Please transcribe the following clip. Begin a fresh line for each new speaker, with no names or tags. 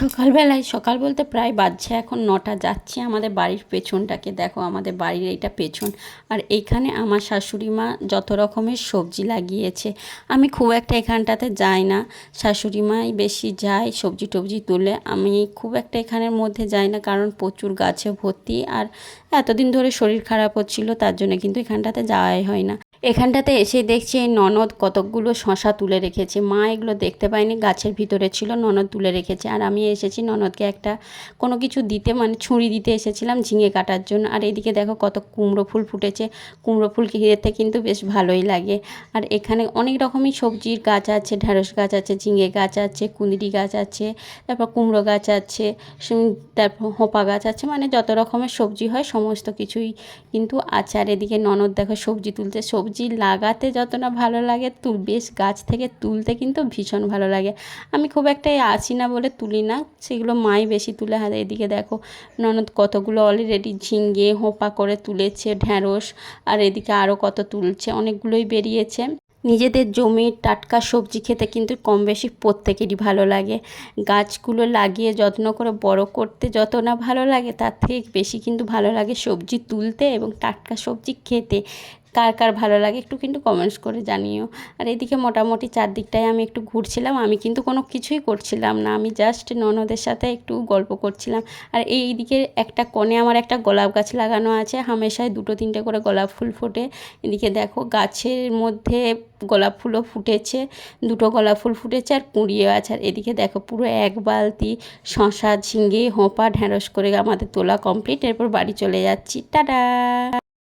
সকালবেলায় সকাল বলতে প্রায় বাজছে এখন 9টা, যাচ্ছি আমাদের বাড়ির পেছনটাকে দেখো, আমাদের বাড়ির এইটা পেছন। আর এইখানে আমার শাশুড়ি মা যত রকমের সবজি লাগিয়েছে। আমি খুব একটা এখানটাতে যাই না, শাশুড়ি মাই বেশি যায় সবজি টবজি তুলে। আমি খুব একটা এখানের মধ্যে যাই না, কারণ প্রচুর গাছে ভর্তি, আর এতদিন ধরে শরীর খারাপ হচ্ছিল, তার জন্য কিন্তু এখানটাতে যাওয়াই হয় না। এখানটাতে এসে দেখছি এই ননদ কতকগুলো শশা তুলে রেখেছে। মা এগুলো দেখতে পায়নি, গাছের ভিতরে ছিল, ননদ তুলে রেখেছে। আর আমি এসেছি ননদকে একটা কোনো কিছু দিতে, মানে ছুরি দিতে এসেছিলাম ঝিঙে কাটার জন্য। আর এইদিকে দেখো কত কুমড়ো ফুল ফুটেছে। কুমড়ো ফুল খেতে কিন্তু বেশ ভালোই লাগে। আর এখানে অনেক রকমই সবজির গাছ আছে, ঢ্যাঁড়স গাছ আছে, ঝিঙে গাছ আছে, কুঁদরি গাছ আছে, তারপর কুমড়ো গাছ আছে, তারপর হোপা গাছ আছে, মানে যত রকমের সবজি হয় সমস্ত কিছুই কিন্তু আছে। আর এদিকে ননদ দেখো সবজি তুলতে। সবজি লাগাতে যত না ভালো লাগে, বেশ গাছ থেকে তুলতে কিন্তু ভীষণ ভালো লাগে। আমি খুব একটা আসি না বলে তুলি না, সেগুলো মাই বেশি তুলে। হাতে এদিকে দেখো ননদ কতগুলো অলরেডি ঝিঙে হোপা করে তুলেছে, ঢ্যাঁড়স, আর এদিকে আরও কত তুলছে, অনেকগুলোই বেরিয়েছে। নিজেদের জমির টাটকা সবজি খেতে কিন্তু কম বেশি প্রত্যেকেরই ভালো লাগে। গাছগুলো লাগিয়ে যত্ন করে বড় করতে যত না ভালো লাগে, তার থেকে বেশি কিন্তু ভালো লাগে সবজি তুলতে এবং টাটকা সবজি খেতে। কার কার ভালো লাগে একটু কিন্তু কমেন্টস করে জানিও। আর এদিকে মোটামুটি চারদিকটায় আমি একটু ঘুরছিলাম, আমি কিন্তু কোনো কিছুই করছিলাম না, আমি জাস্ট ননদের সাথে একটু গল্প করছিলাম। আর এইদিকে একটা কোণে আমার একটা গোলাপ গাছ লাগানো আছে, হামেশাই 2-3টে করে গোলাপ ফুল ফোটে। এদিকে দেখো গাছের মধ্যে গোলাপ ফুলও ফুটেছে, 2টো গোলাপ ফুল ফুটেছে আর কুঁড়িয়ে আছে। আর এদিকে দেখো পুরো এক বালতি শশা, ঝিঙে, হোপা, ঢ্যাঁড়স করে আমাদের তোলা কমপ্লিট। এরপর বাড়ি চলে যাচ্ছি, টাটা।